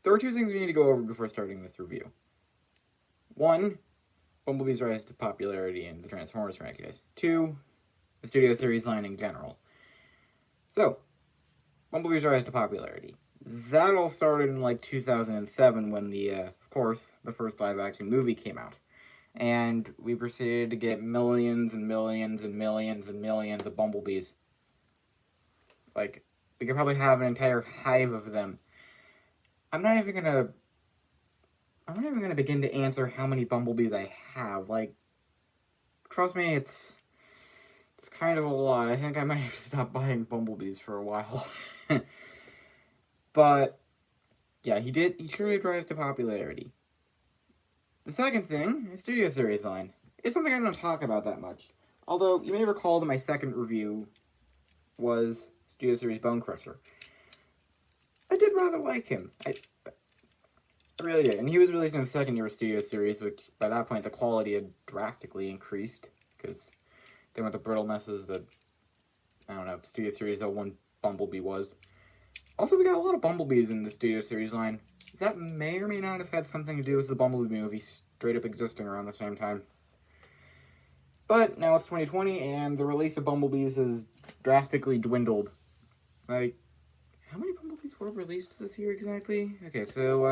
There are two things we need to go over before starting this review. One, Bumblebee's rise to popularity in the Transformers franchise. Two, the Studio Series line in general. So, Bumblebee's rise to popularity. That all started in like 2007 when of course, the first live-action movie came out. And we proceeded to get millions and millions and millions and millions of Bumblebees. Like, we could probably have an entire hive of them. I'm not even gonna begin to answer how many Bumblebees I have. Like, trust me, it's kind of a lot. I think I might have to stop buying Bumblebees for a while. But, yeah, he truly rise to popularity. The second thing, the Studio Series line. It's something I don't talk about that much. Although, you may recall that my second review was Studio Series Bone Crusher. I did rather like him. I really did. And he was released in the second year of Studio Series, which, by that point, the quality had drastically increased. Because they went to brittle messes that, I don't know, Studio Series 01 Bumblebee was. Also, we got a lot of Bumblebees in the Studio Series line. That may or may not have had something to do with the Bumblebee movie straight up existing around the same time. But now it's 2020, and the release of Bumblebees has drastically dwindled. Like, how many Bumblebees were released this year exactly? Okay, so,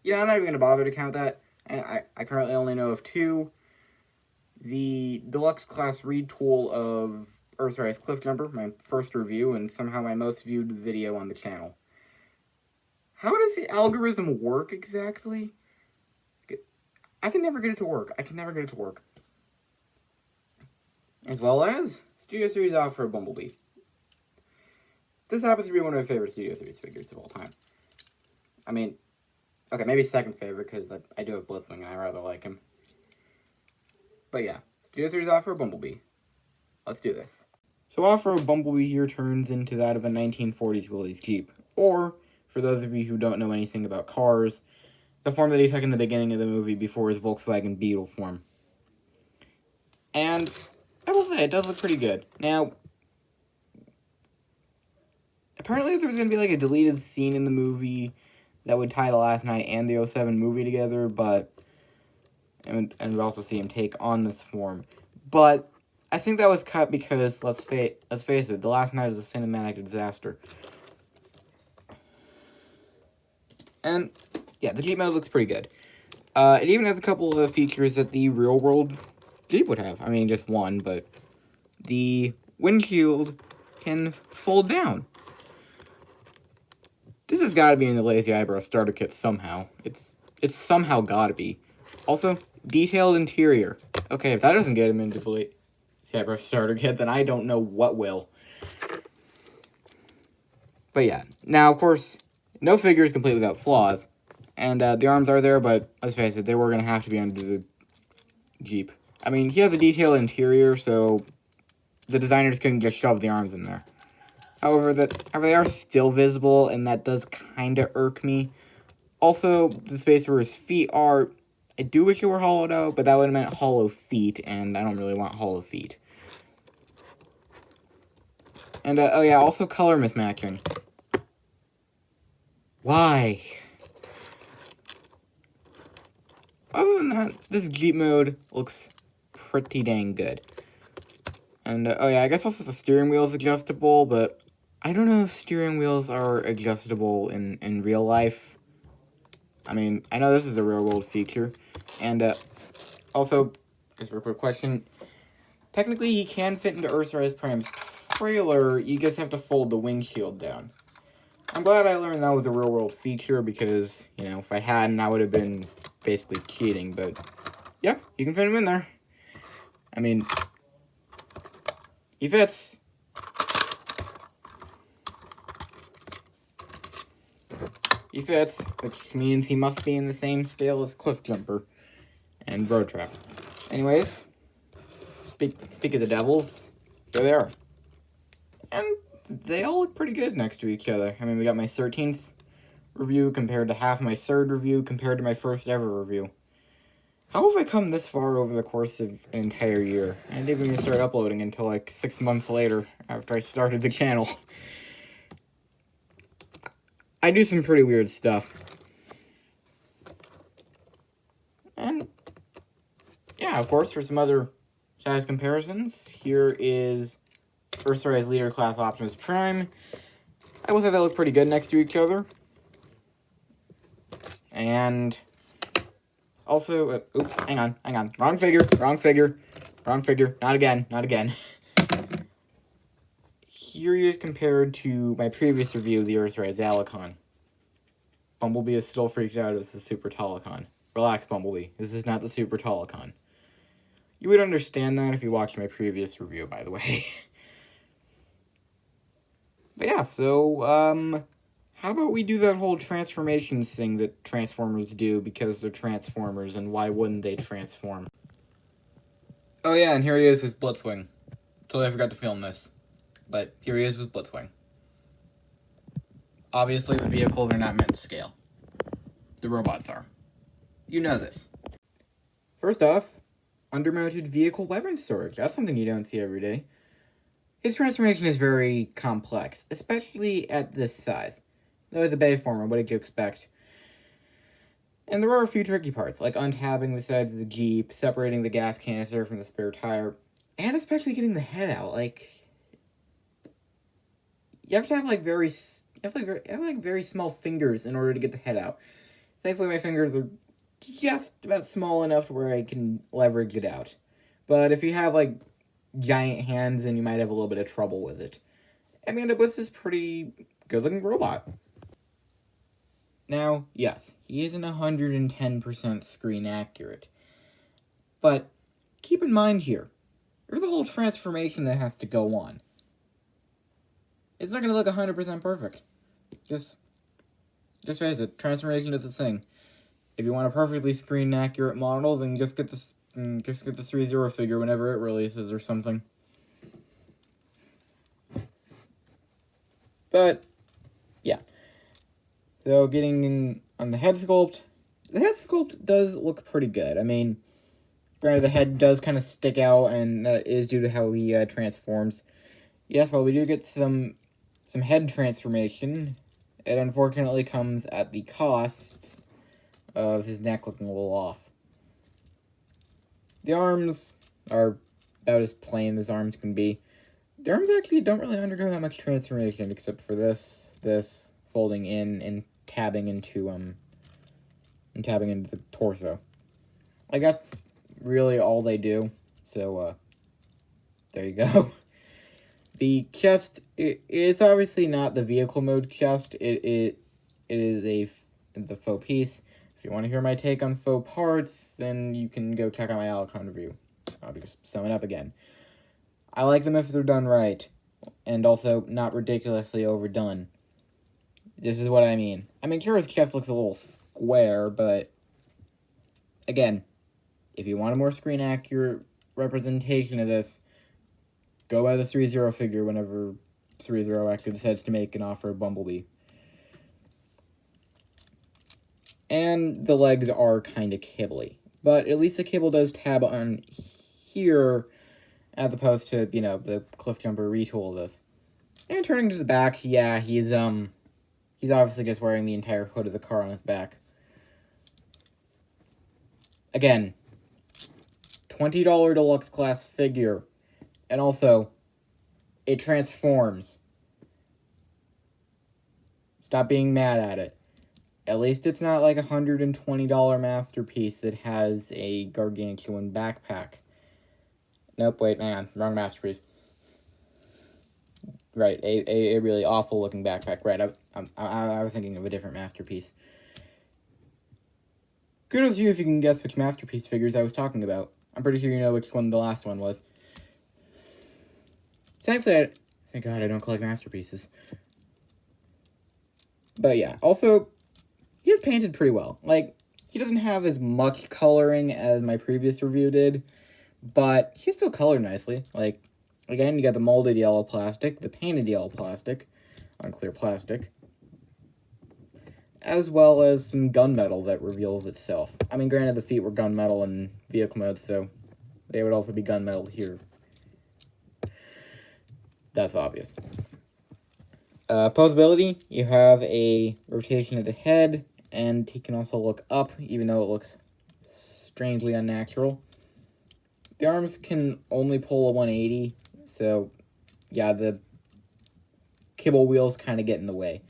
yeah, I'm not even going to bother to count that. I currently only know of two. The Deluxe class read tool of Earthrise Cliffjumper, my first review, and somehow my most viewed video on the channel. How does the algorithm work exactly? I can never get it to work. As well as Studio Series Offroad Bumblebee. This happens to be one of my favorite Studio Series figures of all time. I mean, okay, maybe second favorite, because I do have Blitzwing and I rather like him. But yeah, Studio Series Offroad Bumblebee. Let's do this. So Offroad Bumblebee here turns into that of a 1940s Willys Jeep. Or, for those of you who don't know anything about cars, the form that he took in the beginning of the movie before his Volkswagen Beetle form. And I will say, it does look pretty good. Now, apparently there was going to be like a deleted scene in the movie that would tie the Last Night and the 07 movie together, but... And we also see him take on this form. But I think that was cut because, let's face it, The Last Night is a cinematic disaster. And, yeah, the Jeep mode looks pretty good. It even has a couple of features that the real-world Jeep would have. I mean, just one, but the windshield can fold down. This has got to be in the Lazy Eyebrow starter kit somehow. It's somehow got to be. Also, detailed interior. Okay, if that doesn't get him into the Lazy Eyebrow starter kit, then I don't know what will. But yeah, now, of course, no figure is complete without flaws. And the arms are there, but let's face it, they were going to have to be under the Jeep. I mean, he has a detailed interior, so the designers couldn't just shove the arms in there. However, they are still visible, and that does kind of irk me. Also, the space where his feet are, I do wish it were hollowed out, but that would have meant hollow feet, and I don't really want hollow feet. And, oh yeah, also color mismatching. Why? Other than that, this Jeep mode looks pretty dang good. And, oh yeah, I guess also the steering wheel is adjustable, but I don't know if steering wheels are adjustable in real life. I mean, I know this is a real-world feature. And, also, just a quick question. Technically, he can fit into Earthrise Prime's trailer, you just have to fold the windshield down. I'm glad I learned that was a real-world feature, because, you know, if I hadn't, I would have been basically cheating, but, yeah, you can fit him in there. I mean, he fits. He fits, which means he must be in the same scale as Cliffjumper and Road Trap. Anyways, speak of the devils, there they are. And they all look pretty good next to each other. I mean, we got my 13th review compared to half my 3rd review compared to my 1st ever review. How have I come this far over the course of an entire year? I didn't even start uploading until like 6 months later after I started the channel. I do some pretty weird stuff. yeah, of course, for some other size comparisons, here is Earthrise Leader Class Optimus Prime. I will say they look pretty good next to each other. And also, hang on. Wrong figure. Not again. Here he is compared to my previous review of the Earthrise Alicon. Bumblebee is still freaked out as the Super Talicon. Relax, Bumblebee. This is not the Super Talicon. You would understand that if you watched my previous review, by the way. But yeah, so, how about we do that whole transformations thing that Transformers do because they're Transformers, and why wouldn't they transform? Oh yeah, and here he is with Blitzwing. Totally forgot to film this. But here he is with Blitzwing. Obviously, the vehicles are not meant to scale. The robots are. You know this. First off, undermounted vehicle weapon storage. That's something you don't see every day. His transformation is very complex, especially at this size. Though it's a Bayformer, what did you expect? And there are a few tricky parts, like untabbing the sides of the Jeep, separating the gas canister from the spare tire, and especially getting the head out. Like, you have to have very small fingers in order to get the head out. Thankfully, my fingers are just about small enough to where I can leverage it out. But if you have giant hands, then you might have a little bit of trouble with it. And we end up with this pretty good-looking robot. Now, yes, he isn't 110% screen accurate. But keep in mind here, there's a whole transformation that has to go on. It's not going to look 100% perfect. Just face it, transformation is the thing. If you want a perfectly screen accurate model, then just get the 3-0 figure whenever it releases or something. But yeah. So getting on the head sculpt does look pretty good. I mean, granted the head does kind of stick out, and that is due to how he transforms. Yes, while we do get some head transformation, it unfortunately comes at the cost of his neck looking a little off. The arms are about as plain as arms can be. The arms actually don't really undergo that much transformation, except for this folding in and tabbing into the torso. Like, that's really all they do. So there you go. The chest, it's obviously not the vehicle mode chest. It is the faux piece. If you want to hear my take on faux parts, then you can go check out my Alicon review. I'll just sum it up again. I like them if they're done right, and also not ridiculously overdone. This is what I mean. I mean, Kira's chest looks a little square, but again, if you want a more screen accurate representation of this, go buy the 3-0 figure whenever 3-0 actually decides to make an offer of Bumblebee. And the legs are kind of kibbly, but at least the cable does tab on here, as opposed to, the Cliffjumper retool of this. And turning to the back, yeah, he's obviously just wearing the entire hood of the car on his back. Again, $20 deluxe class figure. And also, it transforms. Stop being mad at it. At least it's not like a $120 masterpiece that has a gargantuan backpack. Nope, wait, hang on. Wrong masterpiece. Right, a really awful looking backpack. Right, I was thinking of a different masterpiece. Kudos to you if you can guess which masterpiece figures I was talking about. I'm pretty sure you know which one the last one was. Thankfully, thank God I don't collect masterpieces. But yeah, also, he is painted pretty well. Like, he doesn't have as much coloring as my previous review did, but he's still colored nicely. Like, again, you got the molded yellow plastic, the painted yellow plastic, on clear plastic, as well as some gunmetal that reveals itself. I mean, granted, the feet were gunmetal in vehicle mode, so they would also be gunmetal here. That's obvious. Posability, you have a rotation of the head, and he can also look up, even though it looks strangely unnatural. The arms can only pull a 180, so yeah, the kibble wheels kind of get in the way.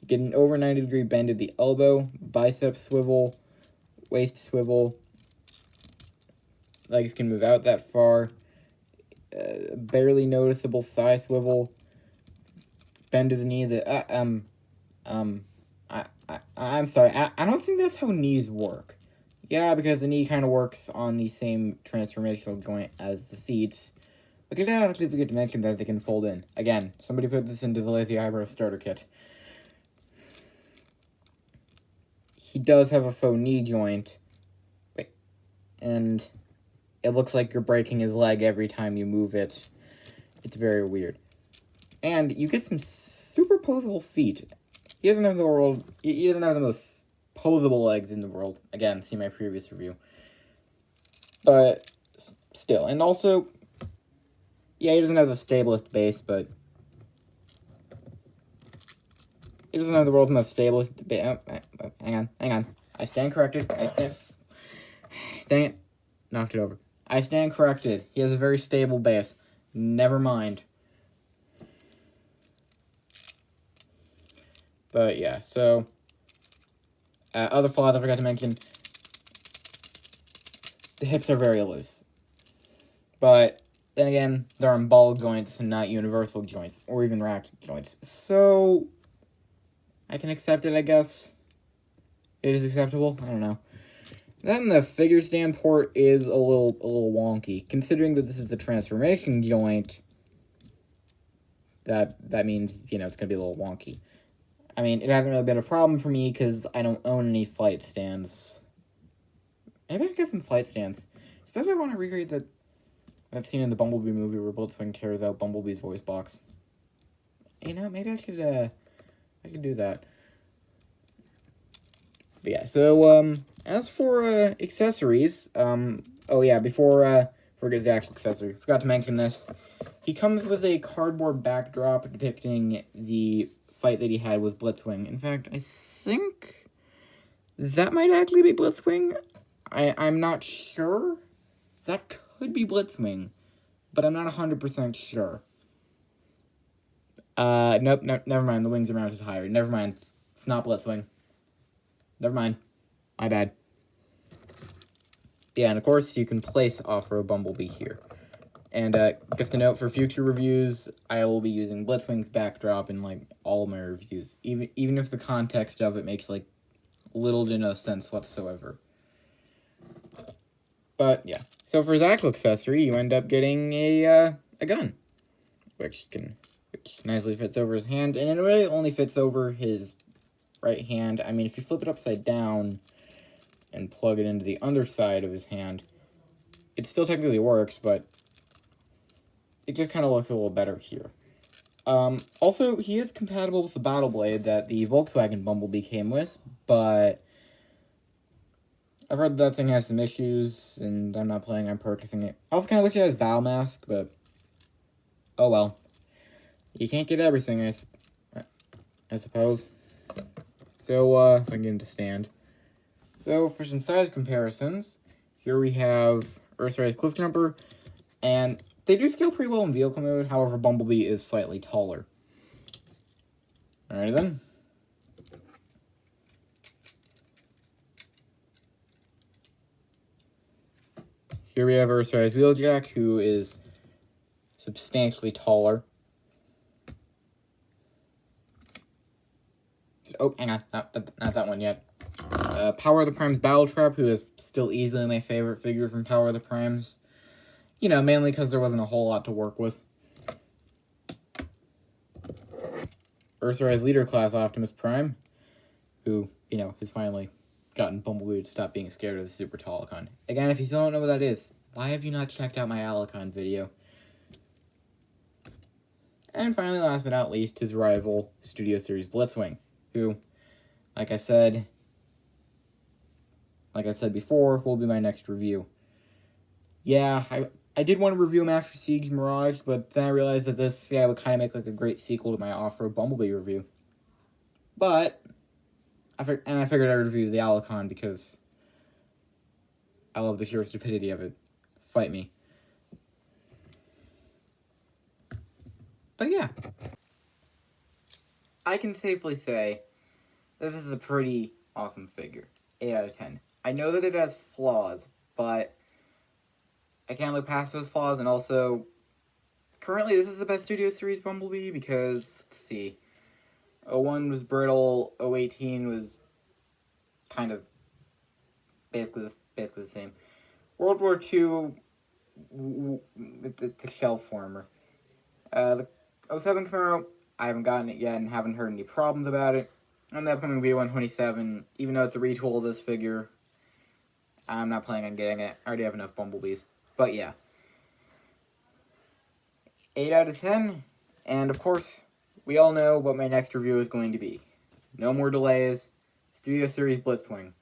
You get an over 90-degree bend at the elbow, bicep swivel, waist swivel. Legs can move out that far. Barely noticeable thigh swivel. Bend to the knee. I'm sorry. I don't think that's how knees work. Yeah, because the knee kind of works on the same transformational joint as the seats. But I actually forget to mention that they can fold in. Again, somebody put this into the Lazy Eyebrow starter kit. He does have a faux knee joint. Wait. And it looks like you're breaking his leg every time you move it. It's very weird. And you get some super posable feet. He doesn't have the most posable legs in the world. Again, see my previous review. But still, and also, yeah, he doesn't have the stablest base, but he doesn't have the world's most stablest base. Oh, hang on. I stand corrected. Dang it. Knocked it over. I stand corrected. He has a very stable base. Never mind. But yeah, so other flaws I forgot to mention. The hips are very loose. But then again, they're on ball joints and not universal joints, or even ratchet joints. So I can accept it, I guess. It is acceptable. I don't know. Then the figure stand port is a little wonky, considering that this is the transformation joint. That means, you know, it's gonna be a little wonky. I mean, it hasn't really been a problem for me because I don't own any flight stands. Maybe I should get some flight stands. Especially if I want to recreate that scene in the Bumblebee movie where Blitzwing tears out Bumblebee's voice box. You know, maybe I could do that. But yeah, so, as for, accessories, oh yeah, before we get to the actual accessory, forgot to mention this. He comes with a cardboard backdrop depicting the fight that he had with Blitzwing. In fact, I think that might actually be Blitzwing. I'm not sure. That could be Blitzwing, but I'm not 100% sure. Nope, never mind. The wings are mounted higher. Never mind. It's not Blitzwing. Never mind. My bad. Yeah, and of course, you can place Offroad Bumblebee here. And just a note, for future reviews, I will be using Blitzwing's backdrop in, like, all of my reviews. Even if the context of it makes, like, little to no sense whatsoever. But, yeah. So for his actual accessory, you end up getting a gun. Which nicely fits over his hand. And it really only fits over his right hand. I mean, if you flip it upside down and plug it into the underside of his hand, it still technically works, but it just kind of looks a little better here. Also, he is compatible with the Battle Blade that the Volkswagen Bumblebee came with, but I've heard that thing has some issues, and I'm not planning on purchasing it. I also kind of wish it had his Battle Mask, but oh well. You can't get everything, I suppose. So, if I can get him to stand. So, for some size comparisons, here we have Earthrise Cliffjumper, and they do scale pretty well in vehicle mode, however, Bumblebee is slightly taller. Alright then. Here we have Earthrise Wheeljack, who is substantially taller. Oh, hang on, not that one yet. Power of the Primes Battletrap, who is still easily my favorite figure from Power of the Primes. You know, mainly because there wasn't a whole lot to work with. Earthrise Leader Class Optimus Prime, who, you know, has finally gotten Bumblebee to stop being scared of the Super Talicon. Again, if you still don't know what that is, why have you not checked out my Alicon video? And finally, last but not least, his rival, Studio Series Blitzwing, who, like I said before, will be my next review. Yeah, I did want to review him after Siege Mirage, but then I realized that this guy would kind of make like a great sequel to my Offroad Bumblebee review. But I figured I'd review the Alicon because I love the sheer stupidity of it. Fight me. But yeah, I can safely say that this is a pretty awesome figure. 8 out of 10. I know that it has flaws, but I can't look past those flaws, and also, currently this is the best Studio Series Bumblebee because, let's see, 01 was brittle, 018 was kind of basically the same. World War II, it's a shell former. The 07 Camaro, I haven't gotten it yet and haven't heard any problems about it. On the upcoming B127, even though it's a retool of this figure, I'm not planning on getting it. I already have enough Bumblebees. But yeah. 8 out of 10. And of course, we all know what my next review is going to be. No more delays. Studio Series Blitzwing.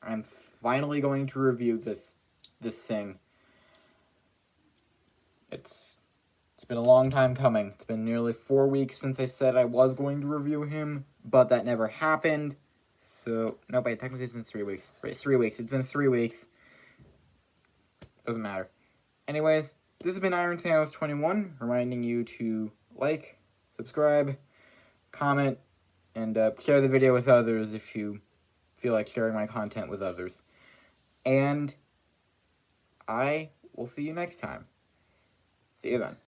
I'm finally going to review this thing. It's been a long time coming. It's been nearly 4 weeks since I said I was going to review him, but that never happened. So, no, wait, technically it's been 3 weeks. Right, 3 weeks. It's been 3 weeks. Doesn't matter. Anyways, this has been Iron Thanos 21, reminding you to like, subscribe, comment, and share the video with others if you feel like sharing my content with others. And I will see you next time. See you then.